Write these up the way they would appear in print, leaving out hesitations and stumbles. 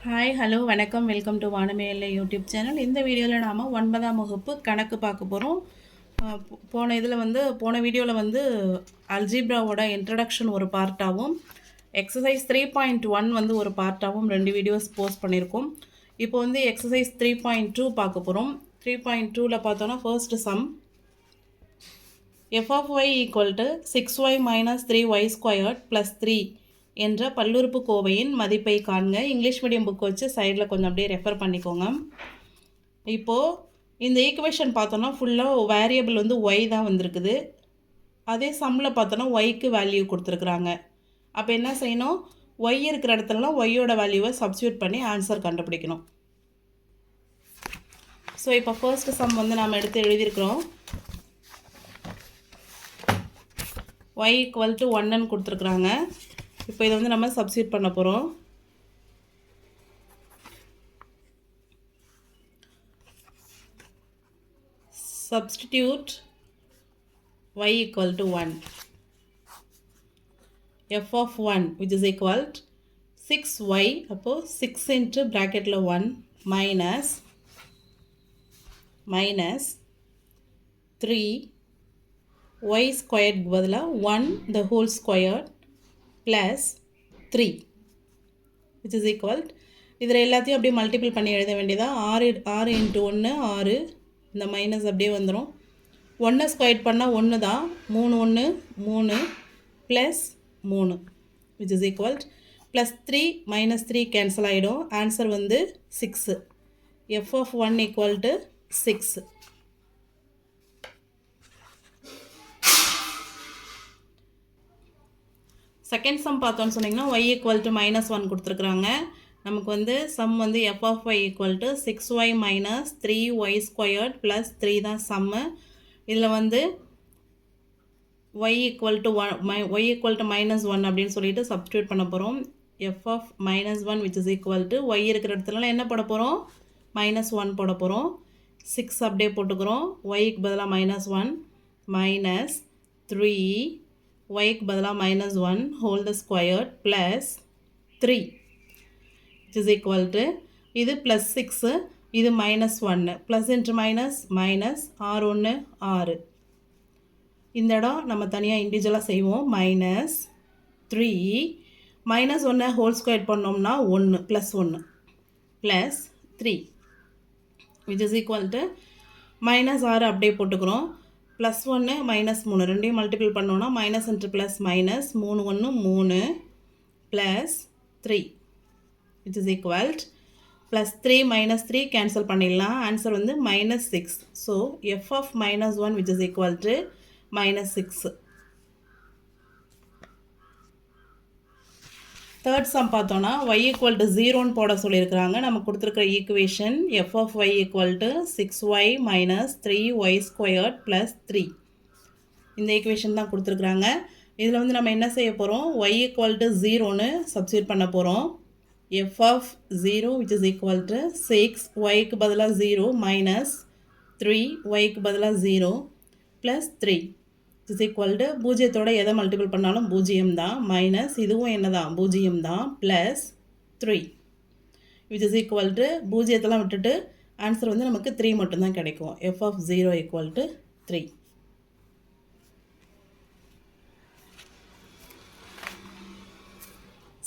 Hi hello வணக்கம் welcome to வானமேலை YouTube channel. இந்த வீடியோவில் நாம் 9ஆம் வகுப்பு கணக்கு பார்க்க போகிறோம். போன வீடியோவில் வந்து அல்ஜிப்ராவோட இன்ட்ரடக்ஷன் ஒரு பார்ட்டாகவும் எக்ஸசைஸ் 3.1 வந்து ஒரு பார்ட்டாகவும் 2 வீடியோஸ் போஸ்ட் பண்ணியிருக்கோம். இப்போ வந்து எக்ஸசைஸ் 3.2 பார்க்க போகிறோம். 3.2ல் பார்த்தோன்னா first sum f of y equal to 6y minus 3y squared plus 3 என்ற பல்லுறுப்புக்கோவையின் மதிப்பை காண்க. இங்கிலீஷ் மீடியம் புக் வச்சு சைடில் கொஞ்சம் அப்படியே ரெஃபர் பண்ணிக்கோங்க. இப்போது இந்த ஈக்குவேஷன் பார்த்தோன்னா ஃபுல்லாக வேரியபிள் வந்து ஒய் தான் வந்திருக்குது. அதே சம்மில் பார்த்தோன்னா ஒய்க்கு வேல்யூ கொடுத்துருக்குறாங்க. அப்போ என்ன செய்யணும், ஒய் இருக்கிற இடத்துலலாம் ஒய்யோட வேல்யூவை சப்ஸ்டியூட் பண்ணி ஆன்சர் கண்டுபிடிக்கணும். ஸோ இப்போ ஃபர்ஸ்ட் சம் வந்து நாம் எடுத்து எழுதியிருக்கிறோம். y equal to 1ன்னு கொடுத்துருக்குறாங்க. இப்போ இதை வந்து நம்ம சப்ஸ்டியூட் பண்ண போகிறோம். Substitute y equal to 1. f of 1 which is equal to 6y, அப்போ 6 into bracketல 1 minus 3 y squared பதிலாக 1 the whole squared plus 3 which is equal to இதில் எல்லாத்தையும் அப்படியே மல்டிபிள் பண்ணி எழுத வேண்டியதா. 6 இன்ட்டு 1 6, இந்த மைனஸ் அப்படியே வந்துடும். 1 ஸ்கொயர் பண்ணால் 1 தான், 3 1 3 plus 3 which is equal to plus 3 minus 3 cancel ஆகிடும். ஆன்சர் வந்து 6. f of 1 equal to 6. Second sum பார்த்தோன்னு சொன்னிங்கன்னா y equal to -1 கொடுத்துருக்குறாங்க. நமக்கு வந்து சம் வந்து f of y equal to 6y minus 3y squared plus 3 தான் சம்மு. இதில் வந்து y equal to -1 அப்படின்னு சொல்லிட்டு சப்ஸ்டியூட் பண்ண போகிறோம். f of -1 which is equal to y இருக்கிற இடத்துலலாம் என்ன போட போகிறோம், -1 போட போகிறோம். 6 அப்படியே போட்டுக்கிறோம். yக்கு பதிலாக -1 minus 3 yக்கு பதிலாக -1 whole the squared plus 3 which is equal to இது plus 6, இது -1, plus into minus minus 6 1 6. இந்த இடம் நம்ம தனியாக இண்டிவிஜுவலாக செய்வோம். -3 -1 ஹோல் ஸ்கொயர் பண்ணோம்னா 1 +1 plus 3 which is equal to -6 அப்படியே போட்டுக்கிறோம். +1 -3 ரெண்டையும் மல்டிபிள் பண்ணோன்னா minus into plus minus 3 1 3 plus 3 which is equal to plus 3 -3 cancel பண்ணிடலாம். ஆன்சர் வந்து -6. So f of -1 which is equal to -6. Third sum பார்த்தோன்னா y equal to 0ன்னு போட சொல்லியிருக்கிறாங்க. நம்ம கொடுத்துருக்குற equation f of y equal to 6y minus 3y squared plus 3. இந்த equation தான் கொடுத்துருக்குறாங்க. இதில் வந்து நம்ம என்ன செய்ய போகிறோம், y equal to 0ன்னு சப்ஸ்டியூட் பண்ண போகிறோம். f of 0 which is equal to 6 yக்கு பதிலாக 0 minus 3 yக்கு பதிலாக 0 plus 3 is equal to பூஜ்ஜியத்தோட எதை மல்டிபிள் பண்ணாலும் பூஜ்ஜியம் தான், மைனஸ் இதுவும் என்ன தான் பூஜ்ஜியம் தான், plus 3 which is equal to பூஜ்ஜியத்தெல்லாம் விட்டுட்டு ஆன்சர் வந்து நமக்கு 3 மட்டும்தான் கிடைக்கும். f of 0 equal to 3.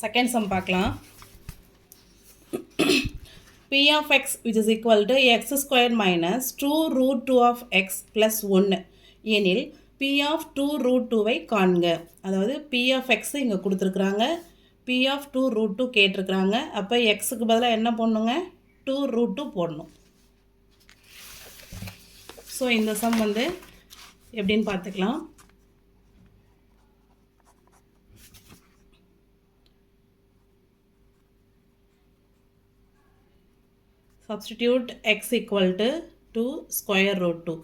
Second sum பார்க்கலாம். p of x which is equal to x squared minus 2 root 2 of x plus 1 எனில் p of 2 root 2வை காண்க. அதாவது p of x இங்கே கொடுத்துருக்குறாங்க, p of 2 root 2 கேட்டிருக்கிறாங்க. அப்போ xக்கு பதிலாக என்ன போடணுங்க, 2 root 2 போடணும். ஸோ இந்த சம் வந்து எப்படின்னு பார்த்துக்கலாம். Substitute x equal to 2 square root 2.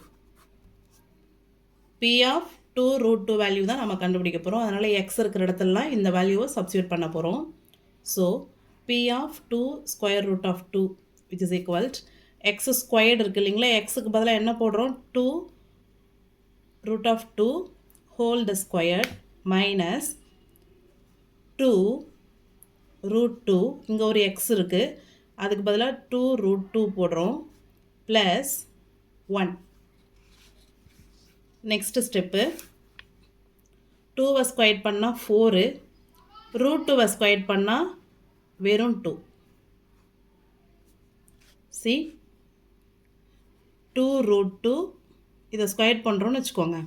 p of 2 root 2 value தான் நம்ம கண்டுபிடிக்க போகிறோம். அதனால் x இருக்கிற இடத்துலலாம் இந்த வேல்யூவை சப்ஸ்டியூட் பண்ண போகிறோம். So p of 2 square root of 2 which is equal to x squared இருக்குது இல்லைங்களா, xக்கு பதிலாக என்ன போடுறோம், 2 root of 2 whole the squared minus 2 √2, இங்கே ஒரு எக்ஸ் இருக்குது, அதுக்கு பதிலாக 2√2 போடுறோம், ப்ளஸ் 1. நெக்ஸ்ட் ஸ்டெப்பு 2வை ஸ்கொயர் பண்ணால் 4, √2வை ஸ்கொயர் பண்ணால் வெறும் 2. சி 2√2 இதை ஸ்கொயர் பண்ணுறோன்னு வச்சுக்கோங்க.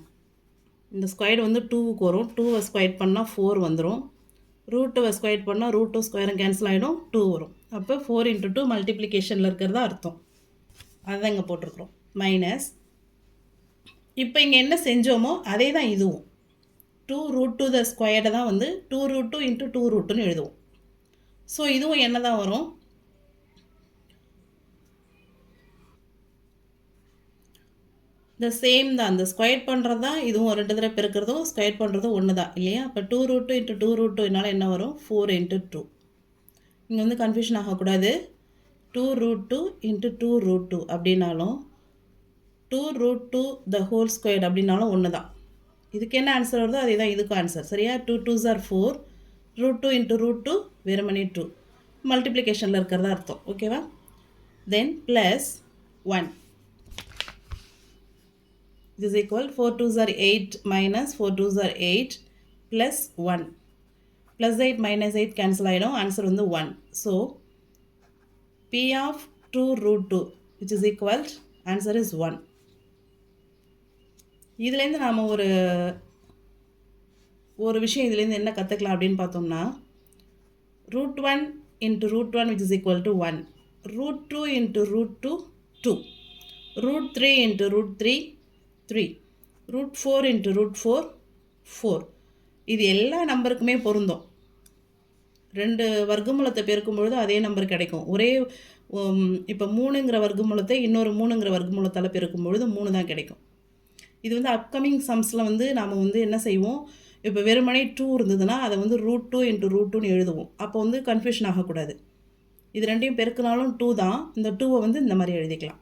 இந்த ஸ்கொயர் வந்து 2க்கு வரும், 2வை ஸ்கொயர் பண்ணால் 4 வந்துடும், √2வை ஸ்கொயர் பண்ணால் √2 ஸ்கொயரும் கேன்சல் ஆகிடும், 2 வரும். அப்போ 4 × 2 மல்டிப்ளிகேஷனில் இருக்கிறதா அர்த்தம். அதுதான் இங்கே போட்டிருக்கிறோம். மைனஸ் இப்போ இங்கே என்ன செஞ்சோமோ அதே தான் இதுவும். 2√2 த ஸ்கொயர்டை தான் வந்து 2√2 × 2√2ன்னு எழுதுவோம். ஸோ இதுவும் என்ன தான் வரும், இந்த சேம் தான். அந்த ஸ்கொயர் பண்ணுறது தான் இதுவும் 2 தடவை பெருக்கிறதும் ஸ்கொயர் பண்ணுறதும் ஒன்று தான் இல்லையா. அப்போ 2√2 × 2√2 என்னால் என்ன வரும், 4 × 2. இங்கே வந்து கன்ஃபியூஷன் ஆகக்கூடாது. 2√2 × 2√2 அப்படின்னாலும் 2√2 த ஹோல் ஸ்கொயர் அப்படின்னாலும் ஒன்று தான். இதுக்கு என்ன ஆன்சர் வருதோ அதே தான் இதுக்கும் ஆன்சர். சரியா? 2 2s are 4, √2 × √2 வெறுமனே 2, மல்டிப்ளிகேஷனில் இருக்கிறதா அர்த்தம். ஓகேவா? தென் plus 1. This is equal 4 2s are 8 minus 4 2s are 8 plus 1. Plus 8 minus 8 cancel ஆகிடும். ஆன்சர் வந்து 1. So, P of 2√2 which is equal, answer is 1. இதுலேருந்து நாம் ஒரு விஷயம் இதுலேருந்து என்ன கற்றுக்கலாம் அப்படின்னு பார்த்தோம்னா, √1 × √1 which is equal to 1, √2 × √2 2, √3 × √3 3, √4 × √4 4. இது எல்லா நம்பருக்குமே பொருந்தும். 2 வர்க்கமூலத்தை பெருக்கும்பொழுது அதே நம்பர் கிடைக்கும். ஒரே இப்போ 3ங்கிற வர்க்கமூலத்தை இன்னொரு 3ங்கிற வர்க்கமூலத்தால் பெருக்கும்பொழுது 3 தான் கிடைக்கும். இது வந்து அப்கமிங் சம்ஸில் வந்து நாம் வந்து என்ன செய்வோம், இப்போ வெறுமனே 2 இருந்ததுன்னா அதை வந்து √2 × √2ன்னு எழுதுவோம். அப்போ வந்து கன்ஃபியூஷன் ஆகக்கூடாது. இது ரெண்டையும் பெருக்கினாலும் 2 தான், இந்த 2வை வந்து இந்த மாதிரி எழுதிக்கலாம்.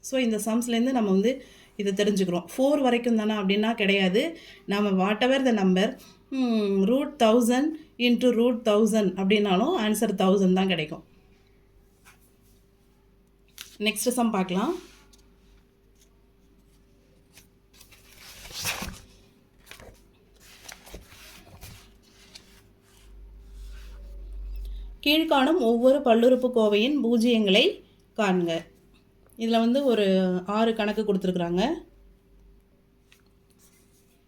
ஸோ இந்த சம்ஸ்லேருந்து நம்ம வந்து இதை தெரிஞ்சுக்கிறோம். 4 வரைக்கும் தானே அப்படின்னா கிடையாது. நம்ம வாட் எவர் த நம்பர் √1000 × √1000 அப்படின்னாலும் ஆன்சர் 1000 தான் கிடைக்கும். நெக்ஸ்ட் சம் பார்க்கலாம். கீழ்காணும் ஒவ்வொரு பல்லுறுப்புக்கோவையின் பூஜ்ஜியங்களை காண்க. இதில் வந்து ஒரு 6 கணக்கு கொடுத்துருக்குறாங்க.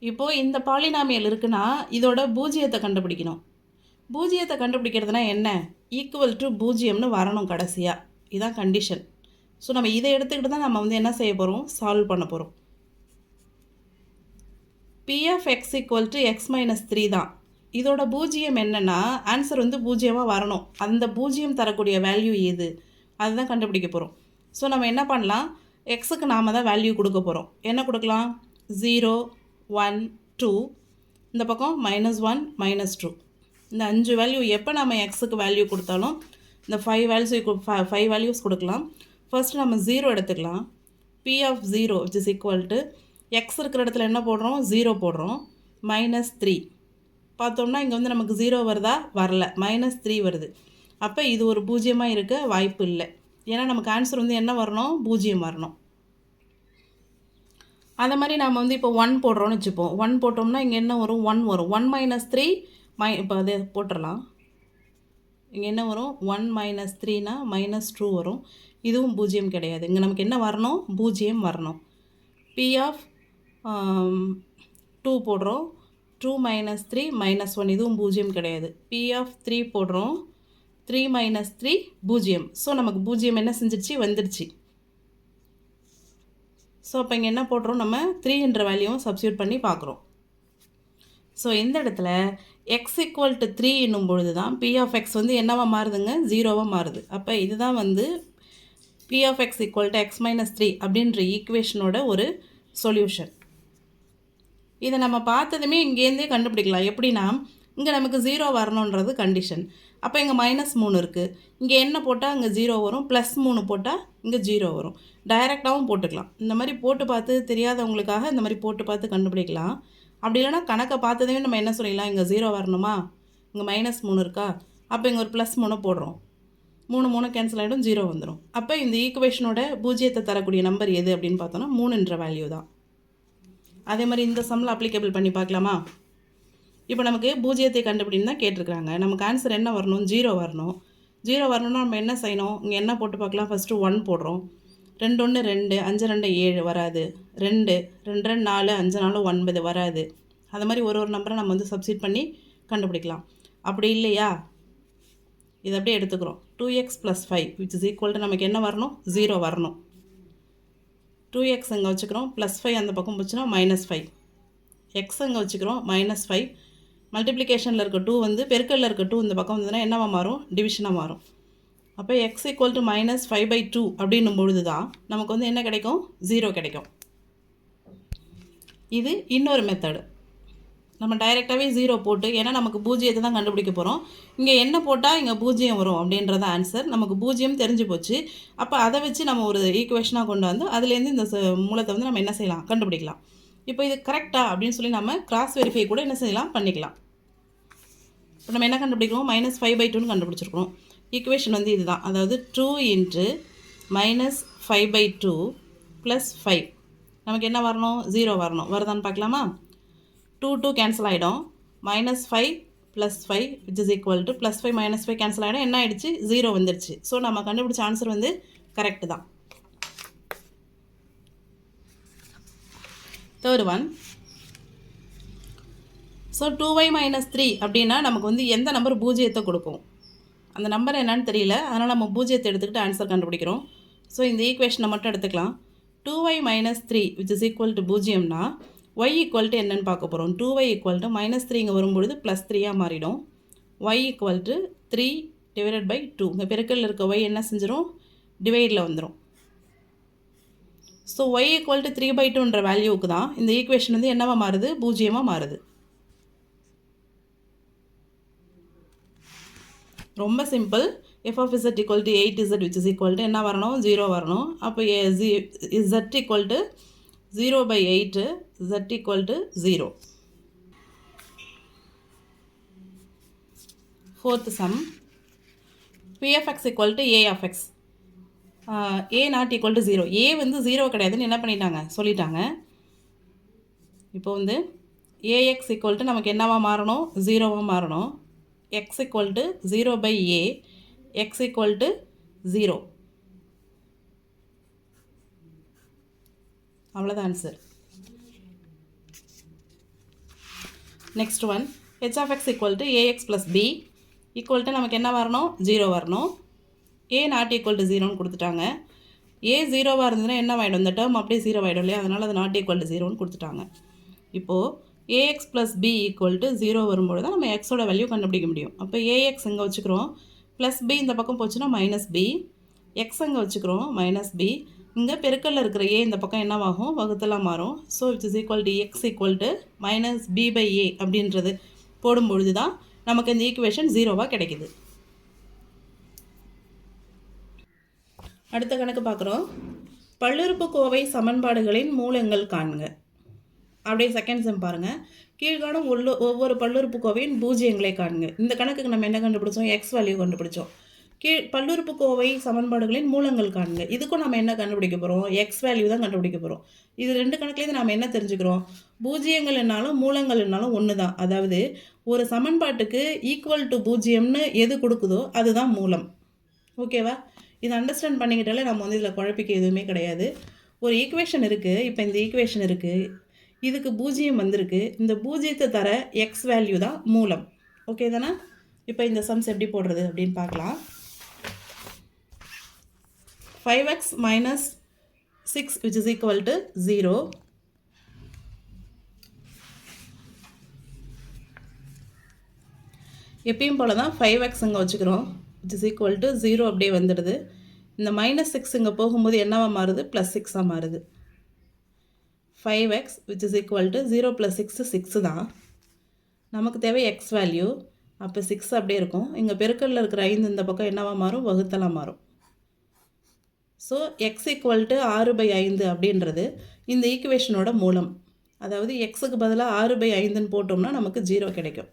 இப்போது இந்த பாலினாமியல் இருக்குன்னா இதோட பூஜ்ஜியத்தை கண்டுபிடிக்கணும். பூஜ்ஜியத்தை கண்டுபிடிக்கிறதுனா என்ன, ஈக்குவல் டு பூஜ்ஜியம்னு வரணும் கடைசியாக. இதுதான் கண்டிஷன். ஸோ நம்ம இதை எடுத்துக்கிட்டு தான் நம்ம வந்து என்ன செய்ய போகிறோம், சால்வ் பண்ண போகிறோம். P of x = x - 3 தான். இதோட பூஜ்ஜியம் என்னென்னா ஆன்சர் வந்து பூஜ்ஜியமாக வரணும். அந்த பூஜ்ஜியம் தரக்கூடிய வேல்யூ எது, அதுதான் கண்டுபிடிக்க போகிறோம். ஸோ நம்ம என்ன பண்ணலாம், எக்ஸுக்கு நாம் தான் வேல்யூ கொடுக்க போகிறோம். என்ன கொடுக்கலாம், 0 1 2, இந்த பக்கம் -1 -2. இந்த 5 வேல்யூ எப்போ நம்ம எக்ஸுக்கு வேல்யூ கொடுத்தாலும் இந்த 5 வேல்யூஸ் கொடுக்கலாம். ஃபர்ஸ்ட் நம்ம 0 எடுத்துக்கலாம். P of 0 which is equal to X இருக்கிற இடத்துல என்ன போடுறோம், 0 போடுறோம், -3 பார்த்தோம்னா இங்கே வந்து நமக்கு 0 வருதா, வரல, -3 வருது. அப்போ இது ஒரு பூஜ்ஜியமாக இருக்க வாய்ப்பு இல்லை. ஏன்னா நமக்கு ஆன்சர் வந்து என்ன வரணும், பூஜ்ஜியம் வரணும். அந்த மாதிரி நம்ம வந்து இப்போ 1 போடுறோன்னு வச்சுப்போம். 1 போட்டோம்னா இங்கே என்ன வரும், 1 வரும். 1 - 3 இப்போ அதை போட்டுடலாம். இங்கே என்ன வரும், 1 - 3னா -2 வரும். இதுவும் பூஜ்ஜியம் கிடையாது. இங்கே நமக்கு என்ன வரணும், பூஜ்ஜியம் வரணும். P of 2 போடுறோம், 2 - 3 -1, இதுவும் பூஜ்ஜியம் கிடையாது. P of 3 போடுறோம், 3 - 3 பூஜ்ஜியம். ஸோ நமக்கு பூஜ்ஜியம் என்ன செஞ்சிருச்சு, வந்துடுச்சு. ஸோ அப்போ இங்கே என்ன போடுறோம், நம்ம 3என்ற வேல்யூவும் சப்ஸ்டியூட் பண்ணி பார்க்குறோம். ஸோ இந்த இடத்துல x = 3 என்னும் பொழுது தான் P of x வந்து என்னவாக மாறுதுங்க, 0வாக மாறுது. அப்போ இதுதான் வந்து P of x = x - 3 அப்படின்ற ஈக்குவேஷனோட ஒரு சொல்யூஷன். இதை நம்ம பார்த்ததுமே இங்கேருந்தே கண்டுபிடிக்கலாம். எப்படின்னா இங்கே நமக்கு 0 வரணுன்றது கண்டிஷன். அப்போ இங்கே -3 இருக்குது, இங்கே என்ன போட்டால் அங்கே 0 வரும், +3 போட்டால் இங்கே 0 வரும். டைரெக்டாகவும் போட்டுக்கலாம். இந்த மாதிரி போட்டு பார்த்து தெரியாதவங்களுக்காக இந்த மாதிரி போட்டு பார்த்து கண்டுபிடிக்கலாம். அப்படி இல்லைனா கணக்கை பார்த்ததுமே நம்ம என்ன சொல்லிடலாம், இங்கே 0 வரணுமா, இங்கே -3 இருக்கா, அப்போ இங்கே ஒரு ப்ளஸ் 3 போடுறோம். 3 கேன்சல் ஆகிடும், 0 வந்துடும். அப்போ இந்த ஈக்குவேஷனோட பூஜ்ஜியத்தை தரக்கூடிய நம்பர் எது அப்படின்னு பார்த்தோன்னா 3ன்ற வேல்யூ தான். அதே மாதிரி இந்த சம்மில் அப்ளிகேபிள் பண்ணி பார்க்கலாமா? இப்போ நமக்கு பூஜ்ஜியத்தை கண்டுபிடின்னு தான் கேட்டிருக்காங்க. நமக்கு ஆன்சர் என்ன வரணும்? 0 வரணும். 0 வரணும்னா நம்ம என்ன செய்யணும்? இங்கே என்ன போட்டு பார்க்கலாம்? ஃபஸ்ட்டு 1 போடுறோம். 2 1 2, 5 2 7 வராது. 2 2 2 4, 5 4 9 வராது. அது மாதிரி ஒரு நம்பரை நம்ம வந்து சப்ஸ்டிட் பண்ணி கண்டுபிடிக்கலாம். அப்படி இல்லையா, இதை அப்படியே எடுத்துக்கிறோம். 2x + 5 which is equal to நமக்கு என்ன வரணும்? 0 வரணும். 2x அங்கே வச்சுக்கிறோம், +5 அந்த பக்கம் போச்சுன்னா -5. x அங்கே வச்சுக்கிறோம், -5. மல்டிப்ளிகேஷனில் இருக்க 2 வந்து பெருக்கல்ல இருக்க 2 இந்த பக்கம் வந்ததுன்னா என்னவாக மாறும்? டிவிஷனாக மாறும். அப்போ x = -5/2 அப்படின்னும் பொழுது தான் நமக்கு வந்து என்ன கிடைக்கும்? 0 கிடைக்கும். இது இன்னொரு மெத்தடு. நம்ம டைரெக்டாகவே 0 போட்டு, ஏன்னா நமக்கு பூஜ்ஜியத்தை தான் கண்டுபிடிக்க போகிறோம். இங்கே என்ன போட்டால் இங்கே பூஜ்ஜியம் வரும் அப்படின்றத ஆன்சர். நமக்கு பூஜ்ஜியம் தெரிஞ்சு போச்சு. அப்போ அதை வச்சு நம்ம ஒரு ஈக்குவேஷனாக கொண்டு வந்து அதுலேருந்து இந்த மூலத்தை வந்து நம்ம என்ன செய்யலாம்? கண்டுபிடிக்கலாம். இப்போ இது கரெக்டா அப்படின்னு சொல்லி நம்ம கிராஸ் வெரிஃபை கூட என்ன செய்யலாம்? பண்ணிக்கலாம். இப்போ நம்ம என்ன கண்டுபிடிக்கிறோம்? -5/2ன்னு கண்டுபிடிச்சிருக்கோம். ஈக்குவேஷன் வந்து இதுதான். அதாவது 2 × -5/2 + 5 நமக்கு என்ன வரணும்? 0 வரணும். வருதான்னு பார்க்கலாமா? 2 2 கேன்சல் ஆகிடும். -5 + 5 which is equal to +5 -5 cancel ஆகிடும். என்ன ஆகிடுச்சு? 0 வந்துடுச்சு. ஸோ நம்ம கண்டுபிடிச்ச ஆன்சர் வந்து கரெக்டு தான். Third one. ஸோ 2y - 3 அப்படின்னா நமக்கு வந்து எந்த நம்பர் பூஜ்ஜியத்தை கொடுக்கும்? அந்த நம்பர் என்னன்னு தெரியல, அதனால் நம்ம பூஜ்ஜியத்தை எடுத்துக்கிட்டு ஆன்சர் கண்டுபிடிக்கிறோம். ஸோ இந்த ஈக்குவேஷனை மட்டும் எடுத்துக்கலாம். 2y - 3 which is equal to பூஜ்ஜியம்னா y = என்னன்னு பார்க்க போகிறோம். 2y = -3 இங்கே வரும்பொழுது +3 மாறிடும். y = 3/2. இங்கே பெருக்கல்ல இருக்க y என்ன செஞ்சிடும்? டிவைடில் வந்துடும். ஸோ y = 3/2ன்ற வேல்யூவுக்கு தான் இந்த ஈக்குவேஷன் வந்து என்னவா மாறுது? பூஜ்ஜியமாக மாறுது. ரொம்ப simple. f of z = 8z which is equal to என்ன வரணும்? 0 வரணும். அப்போ z = 0/8, z = 0. Fourth sum. p of x = a of x. a not equal to 0. a வந்து 0 கிடையாதுன்னு என்ன பண்ணிட்டாங்க? சொல்லிட்டாங்க. இப்போ வந்து ax = நமக்கு என்னவா மாறணும்? 0வாக மாறணும். x = 0/a, x = 0. அவ்வளோதான் answer. Next one. h of x = ax + b = நமக்கு என்ன வரணும்? 0 வரணும். a not equal to 0ன்னு கொடுத்துட்டாங்க. a 0வாக இருந்ததுன்னா என்ன ஆகிடும்? இந்த டேர்ம் அப்படியே 0 ஆகிடும் இல்லையா? அதனால் அது not equal to 0ன்னு கொடுத்துட்டாங்க. இப்போது ax + b = 0 வரும்போது தான் நம்ம எக்ஸோட வேல்யூ கண்டுபிடிக்க முடியும். அப்போ ax இங்கே வச்சுக்கிறோம், +b இந்த பக்கம் போச்சுன்னா -b, x அங்கே வச்சுக்கிறோம் -b, இங்கே பெருக்கல்ல இருக்கிற a இந்த பக்கம் என்னவாகும்? வகுத்தலாம் மாறும். So which is equal to x = -b/a அப்படின்றது போடும்பொழுது தான் நமக்கு இந்த ஈக்குவேஷன் 0வாக கிடைக்குது. அடுத்த கணக்கு பார்க்குறோம். பல்லுறுப்புக்கோவை சமன்பாடுகளின் மூலங்கள் காண்க. அப்படியே செகண்ட் சம் பாருங்கள். கீழ்காணும் ஒவ்வொரு பல்லுறுப்புக்கோவையின் பூஜ்ஜியங்களை காண்க. இந்த கணக்குக்கு நம்ம என்ன கண்டுபிடிச்சோம்? எக்ஸ் வேல்யூ கண்டுபிடிச்சோம். பல்லுறுப்புக்கோவை சமன்பாடுகளின் மூலங்கள் காண்க. இதுக்கும் நம்ம என்ன கண்டுபிடிக்க போகிறோம்? எக்ஸ் வேல்யூ தான் கண்டுபிடிக்க போகிறோம். இது ரெண்டு கணக்குலேருந்து நம்ம என்ன தெரிஞ்சுக்கிறோம்? பூஜ்ஜியங்கள்னாலும் மூலங்கள்னாலும் ஒன்று தான். அதாவது ஒரு சமன்பாட்டுக்கு ஈக்குவல் டு பூஜ்ஜியம்னு எது கொடுக்குதோ அதுதான் மூலம். ஓகேவா? இதை அண்டர்ஸ்டாண்ட் பண்ணிக்கிட்டாலே நம்ம வந்து இதில் குழப்பிக்க எதுவுமே கிடையாது. ஒரு ஈக்குவேஷன் இருக்குது. இப்போ இந்த ஈக்குவேஷன் இருக்குது, இதுக்கு பூஜ்ஜியம் வந்திருக்கு. இந்த பூஜ்ஜியத்தை தர எக்ஸ் வேல்யூ தான் மூலம். ஓகே தானே? இப்போ இந்த சம்ஸ் எப்படி போடுறது அப்படின்னு பார்க்கலாம். 5x - 6 which is equal to 0. எப்பயும் போல தான் 5x இங்கே வச்சுக்கிறோம், which is equal to 0 அப்படியே வந்துடுது. இந்த -6 இங்கே போகும்போது என்னவா மாறுது? +6ஆக மாறுது. 5x which is equal to 0 + 6 6 தான். நமக்கு தேவை எக்ஸ் வேல்யூ. அப்போ 6 அப்படியே இருக்கும். இங்கே பெருக்கல்ல இருக்கிற 5 இந்த பக்கம் என்னவா மாறும்? வகுத்தலாம் மாறும். ஸோ எக்ஸ் ஈக்குவல் டு 6/5 அப்படின்றது இந்த ஈக்குவேஷனோட மூலம். அதாவது எக்ஸுக்கு பதிலாக 6/5ன்னு போட்டோம்னா நமக்கு 0 கிடைக்கும்.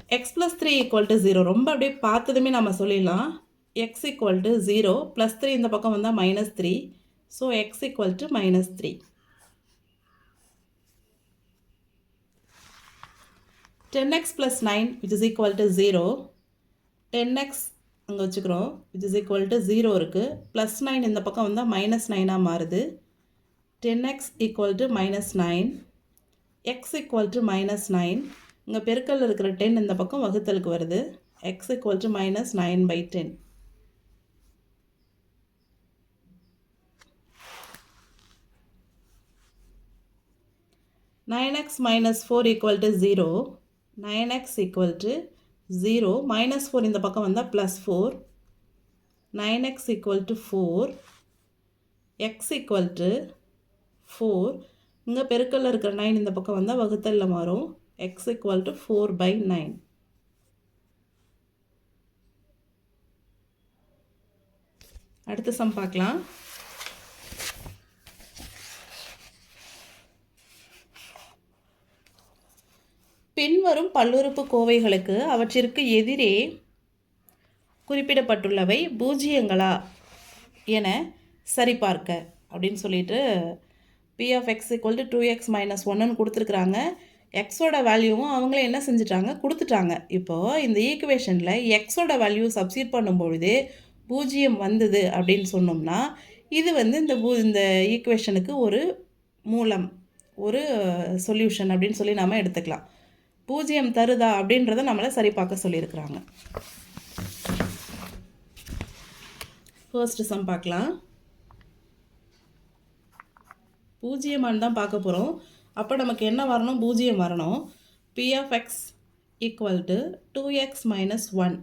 x + 3 = 0. ரொம்ப அப்படியே பார்த்ததுமே நம்ம சொல்லிடலாம். x = 0 + 3 இந்த பக்கம் வந்தால் -3. So x = -3. 10x + 9 = 0. 10x அங்கே வச்சுக்கிறோம் = 0 இருக்குது. +9 இந்த பக்கம் வந்தால் -9ஆக மாறுது. 10x = -9. x = -9. இங்கே பெருக்கல் இருக்கிற 10 இந்த பக்கம் வகுத்தலுக்கு வருது. x = -9/10. (9x - 4 = 0). 9x = 0. -4 இந்த பக்கம் வந்தால் +4. 9x = 4. x = 4. இங்கே பெருக்கல்ல இருக்கிற 9 இந்த பக்கம் வந்தால் வகுத்தலில் மாறும். x = 4/9. அடுத்த சம் பார்க்கலாம். பின்வரும் பல்லுறுப்புக்கோவைகளுக்கு அவற்றிற்கு எதிரே குறிப்பிடப்பட்டுள்ளவை பூஜ்ஜியங்களா என சரிபார்க்க அப்படின்னு சொல்லிட்டு p of x = 2x - 1ன்னு கொடுத்துருக்குறாங்க. எக்ஸோட வேல்யூவும் அவங்களே என்ன செஞ்சுட்டாங்க, கொடுத்துட்டாங்க. இப்போது இந்த ஈக்குவேஷனில் எக்ஸோட வேல்யூ சப்ஸ்டிட் பண்ணும்பொழுது பூஜ்ஜியம் வந்தது அப்படின்னு சொன்னோம்னா இது வந்து இந்த ஈக்குவேஷனுக்கு ஒரு மூலம், ஒரு சொல்யூஷன் அப்படின்னு சொல்லி நாம் எடுத்துக்கலாம். பூஜ்ஜியம் தருதா அப்படின்றத நம்மளை சரி பார்க்க சொல்லியிருக்கிறாங்க. ஃபர்ஸ்ட் சம் பார்க்கலாம். பூஜ்ஜியமானு தான் பார்க்க போகிறோம். அப்போ நமக்கு என்ன வரணும், பூஜ்ஜியம் வரணும். p of x = 2x - 1.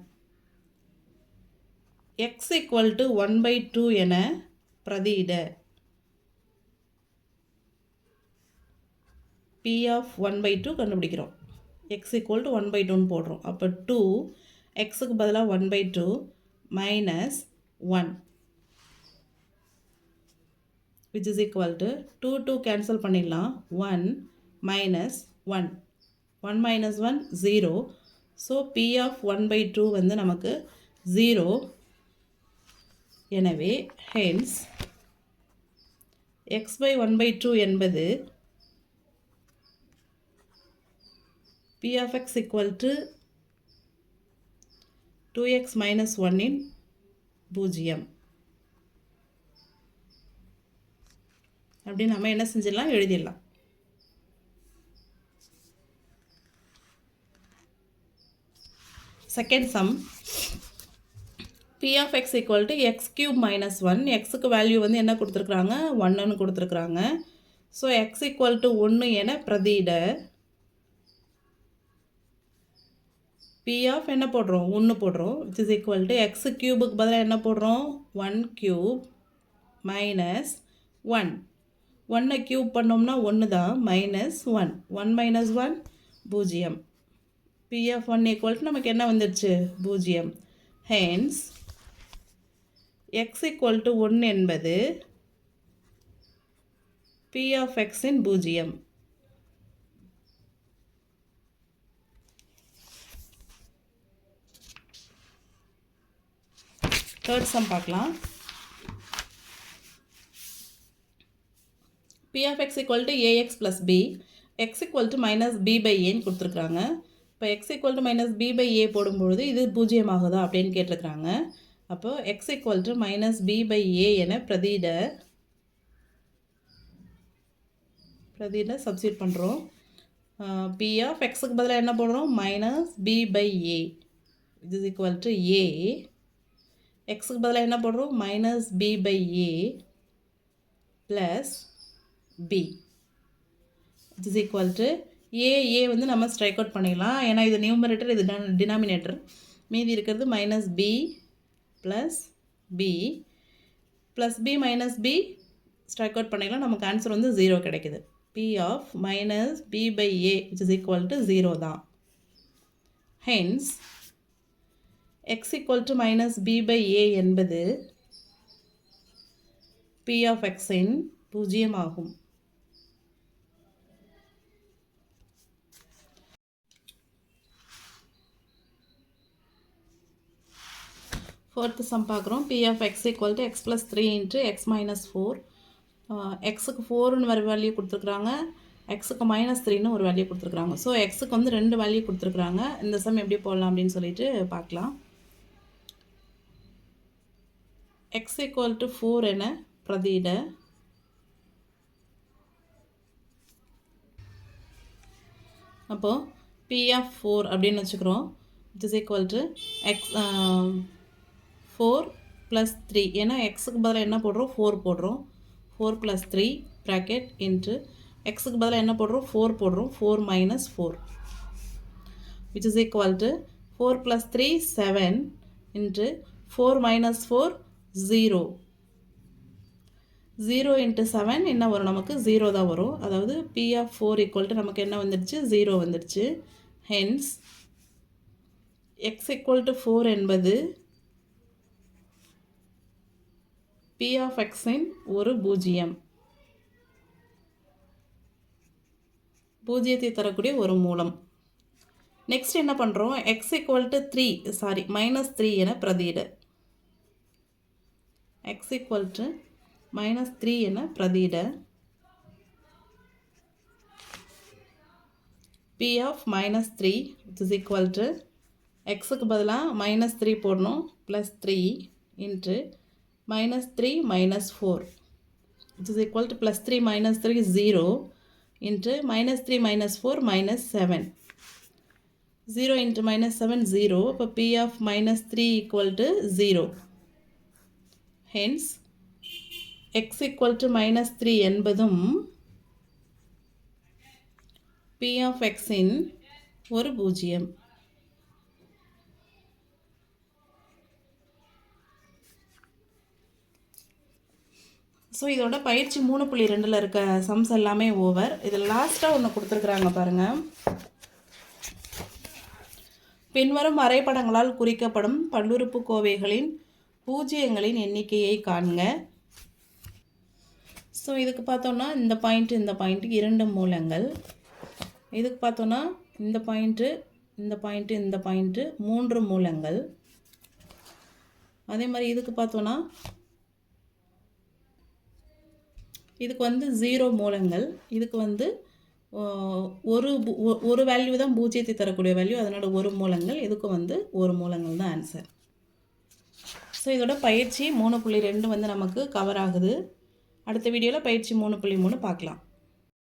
x = 1/2 என பிரதியிட. p of 1/2 கண்டுபிடிக்கிறோம். x = 1/2ன்னு போடுறோம். அப்போ 2 x-க்கு பதிலாக 1/2 - 1 which is equal to 2 cancel பண்ணிடலாம். 1 - 1 1 - 1 0. ஸோ p of 1/2 வந்து நமக்கு 0. எனவே hence x/1/2 என்பது p of x = 2x - 1ன் பூஜ்ஜியம். அப்படி நம்ம என்ன செஞ்சிடலாம், எழுதிடலாம். Second sum p of x = x³ - 1. எக்ஸுக்கு வேல்யூ வந்து என்ன கொடுத்துருக்குறாங்க, 1ன்னு கொடுத்துருக்குறாங்க. ஸோ x = 1 என பிரதியிட p of என்ன போடுறோம், 1 போடுறோம். which is equal to x³ பதிலாக என்ன போடுறோம், 1³ - 1. 1 க்யூப் பண்ணோம்னா 1 தான், -1 1 - 1 பூஜ்ஜியம். p of 1 = நமக்கு என்ன வந்துடுச்சு, பூஜ்ஜியம். hence x = 1 என்பது p of x-இன் பூஜ்ஜியம். தேர்ட் சம் பார்க்கலாம். p of x = ax + b. x = -b/aன்னு கொடுத்துருக்குறாங்க. இப்போ x = -b/a போடும்பொழுது இது பூஜ்ஜியமாகுதா அப்படின்னு கேட்டிருக்கிறாங்க. அப்போது x = -b/a என பிரதியிட சப்ஸ்டிட் பண்ணுறோம். p of x-க்கு பதிலாக என்ன போடுறோம், -b/a. இது is equal to a. x-க்கு பதிலாக என்ன போடுறோம், -b/a + b. It is equal to a வந்து நம்ம ஸ்ட்ரைக் அவுட் பண்ணிடலாம். ஏன்னா இது நியூமரேட்டர், இது டினாமினேட்டர். மீதி இருக்கிறது -b + b + b - b strike out பண்ணிடலாம். நமக்கு ஆன்சர் வந்து 0 கிடைக்குது. p of -b/a which is equal to 0 தான். hence x = -b/a என்பது p of x-இன் பூஜ்ஜியம் ஆகும். ஃபோர்த்து சம் பார்க்குறோம். P of X equal to X plus 3 into X minus 4. எக்ஸுக்கு 4ன்னு ஒரு வேல்யூ கொடுத்துருக்குறாங்க, எக்ஸுக்கு -3ன்னு ஒரு வேல்யூ கொடுத்துருக்குறாங்க. ஸோ எக்ஸுக்கு வந்து 2 வேல்யூ கொடுத்துருக்குறாங்க. இந்த சம் எப்படி போடலாம் அப்படின்னு சொல்லிட்டு பார்க்கலாம். எக்ஸ் ஈக்குவல் டு 4 என பிரதியிட அப்போது பி ஆஃப் 4 அப்படின்னு வச்சுக்கிறோம். It is equal to X 4 + 3. ஏன்னா எக்ஸுக்கு பதிலாக என்ன போடுறோம், 4 போடுறோம். 4 + 3 ப்ராக்கெட் இன்ட்டு எக்ஸுக்கு பதிலாக என்ன போடுறோம், 4 போடுறோம். 4 - 4 which is equal to 4 + 3 7 into 4 - 4 0. 0 × 7 என்ன வரும், நமக்கு 0 தான் வரும். அதாவது P of 4 equal to நமக்கு என்ன வந்துடுச்சு, 0 வந்துடுச்சு. ஹென்ஸ் x equal to 4 என்பது P of x இன் ஒரு பூஜ்ஜியம், பூஜ்ஜியத்தை தரக்கூடிய ஒரு மூலம். நெக்ஸ்ட் என்ன பண்ணுறோம், x equal to -3 என பிரதியிட. x equal to -3 என பிரதியிட P of -3 which is equal to xக்கு பதிலாக -3 போடணும், +3 into -3 - 4 which is equal to +3 - 3 0 into -3 - 4 -7. 0 × -7 0. அப்போ P of -3 equal to 0. Hence x equal to -3 என்பதும் P of x இன் ஒரு பூஜ்ஜியம். ஸோ இதோட பயிற்சி 3.2ல் இருக்க சம்ஸ் எல்லாமே ஓவர். இதில் லாஸ்ட்டாக ஒன்று கொடுத்துருக்குறாங்க பாருங்கள். பின்வரும் வரைபடங்களால் குறிக்கப்படும் பல்லுறுப்புக்கோவைகளின் பூஜ்ஜியங்களின் எண்ணிக்கையை காண்க. ஸோ இதுக்கு பார்த்தோன்னா இந்த பாயிண்ட்டு 2 மூலங்கள். இதுக்கு பார்த்தோன்னா இந்த பாயிண்ட்டு 3 மூலங்கள். அதே மாதிரி இதுக்கு பார்த்தோன்னா இதுக்கு வந்து 0 மூலங்கள். இதுக்கு வந்து ஒரு வேல்யூ தான் பூஜ்ஜியத்தை தரக்கூடிய வேல்யூ, அதனோட ஒரு மூலங்கள். இதுக்கு வந்து ஒரு மூலங்கள் தான் ஆன்சர். ஸோ இதோட பயிற்சி 3.2 வந்து நமக்கு கவர் ஆகுது. அடுத்த வீடியோவில் பயிற்சி 3.3 பார்க்கலாம்.